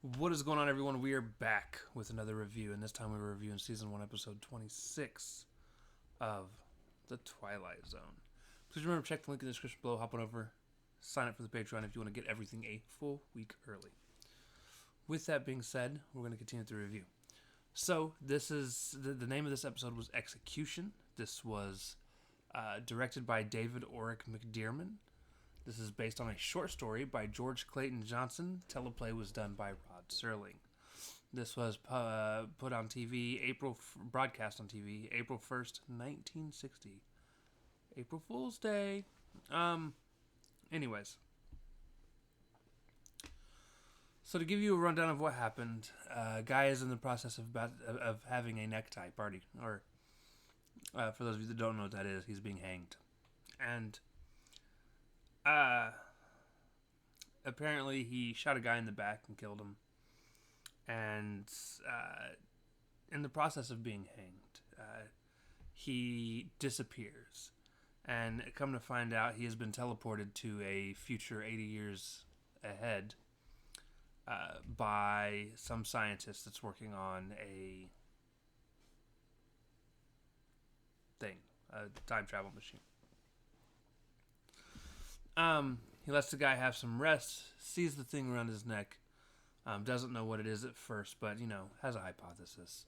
What is going on, everyone? We are back with another review, and this time we're reviewing Season 1, Episode 26 of The Twilight Zone. Please remember to check the link in the description below, hop on over, sign up for the Patreon if you want to get everything a full week early. With that being said, we're going to continue the review. So, this is the name of this episode was Execution. This was directed by David Orick McDearman. This is based on a short story by George Clayton Johnson. Teleplay was done by Rod Serling. This was put on TV, broadcast on TV, April 1st, 1960. April Fool's Day. Anyways. So to give you a rundown of what happened, a guy is in the process of having a necktie party. Or, for those of you that don't know what that is, he's being hanged. And apparently he shot a guy in the back and killed him. And in the process of being hanged, he disappears. And come to find out, he has been teleported to a future 80 years ahead by some scientist that's working on a time travel machine. He lets the guy have some rest, sees the thing around his neck, doesn't know what it is at first, but, has a hypothesis.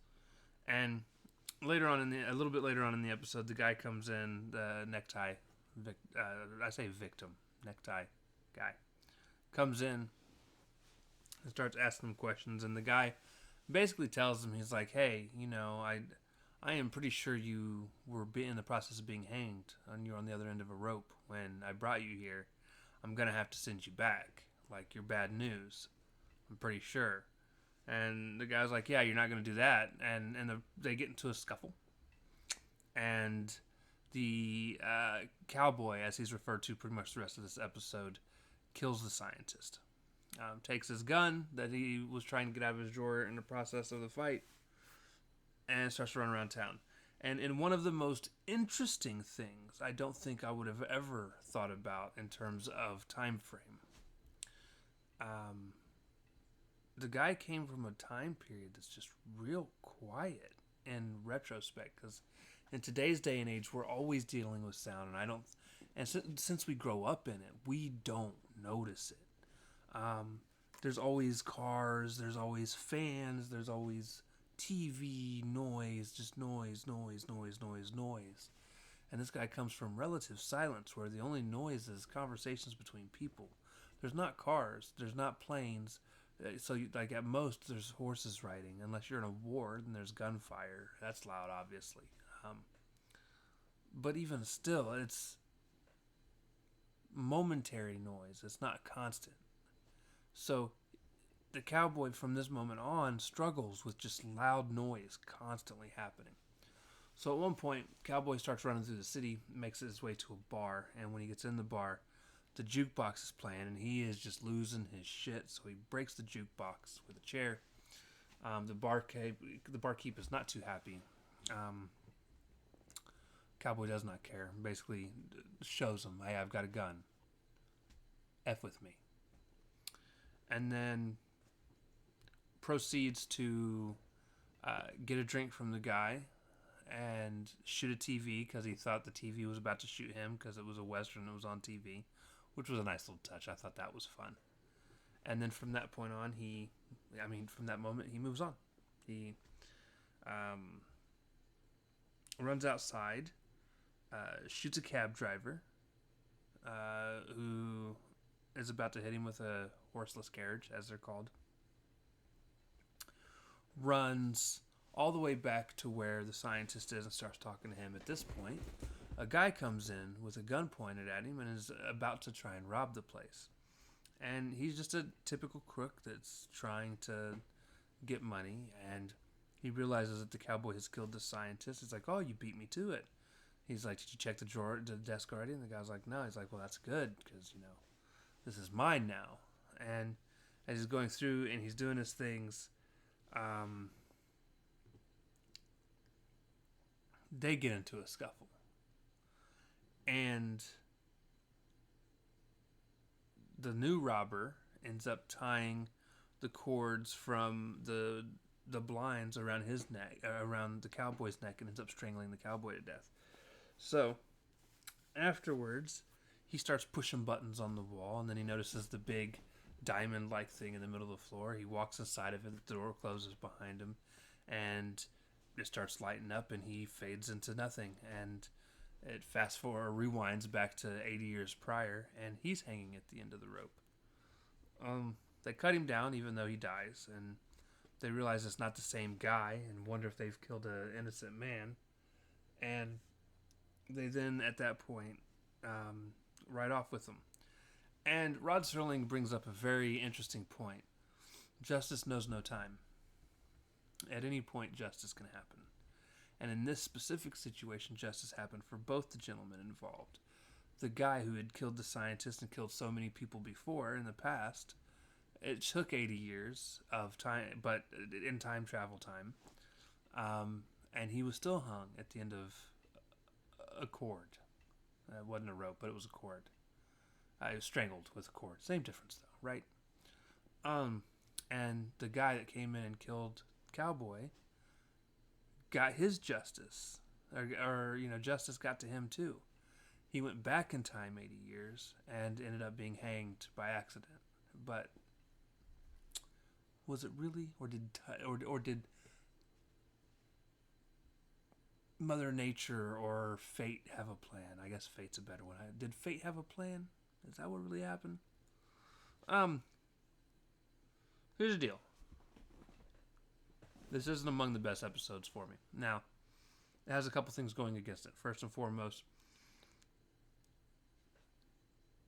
And a little bit later on in the episode, the guy comes in, the necktie guy, comes in and starts asking him questions, and the guy basically tells him, he's like, hey, I am pretty sure you were in the process of being hanged, and you're on the other end of a rope when I brought you here. I'm going to have to send you back. Like, you're bad news. I'm pretty sure. And the guy's like, yeah, you're not going to do that. And they get into a scuffle. And the cowboy, as he's referred to pretty much the rest of this episode, kills the scientist. Takes his gun that he was trying to get out of his drawer in the process of the fight, and starts to run around town. And in one of the most interesting things I don't think I would have ever thought about in terms of time frame, the guy came from a time period that's just real quiet in retrospect, because in today's day and age we're always dealing with sound, and since we grow up in it, we don't notice it. There's always cars, there's always fans, there's always TV, noise, just noise. And this guy comes from relative silence, where the only noise is conversations between people. There's not cars, there's not planes, so at most there's horses riding. Unless you're in a war, then there's gunfire. That's loud, obviously. But even still, it's momentary noise. It's not constant. So the cowboy from this moment on struggles with just loud noise constantly happening. So at one point, cowboy starts running through the city, makes his way to a bar, and when he gets in the bar, the jukebox is playing, and he is just losing his shit. So he breaks the jukebox with a chair. The barkeep is not too happy. Cowboy does not care. Basically shows him, hey, I've got a gun. F with me. And then proceeds to get a drink from the guy and shoot a TV, because he thought the TV was about to shoot him, because it was a Western that was on TV, which was a nice little touch. I thought that was fun. And then from that point on, from that moment, he moves on. He runs outside, shoots a cab driver who is about to hit him with a horseless carriage, as they're called. Runs all the way back to where the scientist is and starts talking to him. At this point, a guy comes in with a gun pointed at him and is about to try and rob the place. And he's just a typical crook that's trying to get money, and he realizes that the cowboy has killed the scientist. He's like, oh, you beat me to it. He's like, did you check the desk already? And the guy's like, no. He's like, well, that's good, because, this is mine now. And as he's going through and he's doing his things, they get into a scuffle. And the new robber ends up tying the cords from the blinds around his neck, around the cowboy's neck, and ends up strangling the cowboy to death. So afterwards, he starts pushing buttons on the wall, and then he notices the big diamond-like thing in the middle of the floor. He walks inside of it, the door closes behind him, and it starts lighting up, and he fades into nothing. And it fast forward, rewinds back to 80 years prior, and he's hanging at the end of the rope. They cut him down, even though he dies, and they realize it's not the same guy, and wonder if they've killed an innocent man. And they then, at that point, ride off with him. And Rod Serling brings up a very interesting point. Justice knows no time. At any point, justice can happen. And in this specific situation, justice happened for both the gentlemen involved. The guy who had killed the scientist and killed so many people before in the past, it took 80 years of time, but in time travel time, and he was still hung at the end of a cord. It wasn't a rope, but it was a cord. He was strangled with a cord. Same difference, though, right? And the guy that came in and killed Cowboy got his justice, or justice got to him too. He went back in time 80 years and ended up being hanged by accident. But was it really, or did Mother Nature or fate have a plan? I guess fate's a better one. Did fate have a plan? Is that what really happened? Here's the deal. This isn't among the best episodes for me. Now, it has a couple things going against it. First and foremost,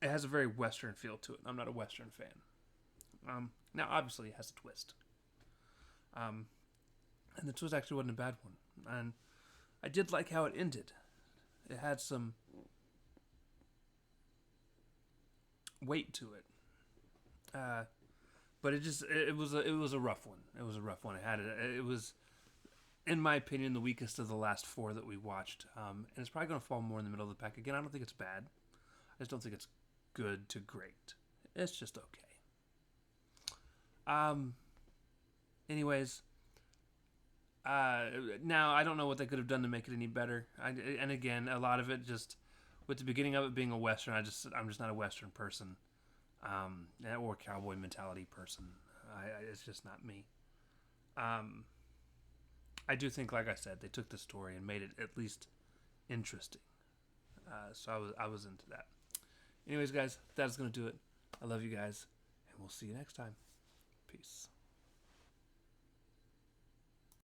it has a very Western feel to it. I'm not a Western fan. Now, obviously, it has a twist. And the twist actually wasn't a bad one. And I did like how it ended. It had some weight to it. But it was a rough one. It was a rough one. It was, in my opinion, the weakest of the last four that we watched. And it's probably going to fall more in the middle of the pack. Again, I don't think it's bad. I just don't think it's good to great. It's just okay. Anyways, now I don't know what they could have done to make it any better. And again, a lot of it just with the beginning of it being a Western. I'm just not a Western person. Or cowboy mentality person. It's just not me. I do think, like I said, they took the story and made it at least interesting. So I was into that. Anyways, guys, that's going to do it. I love you guys, and we'll see you next time. Peace.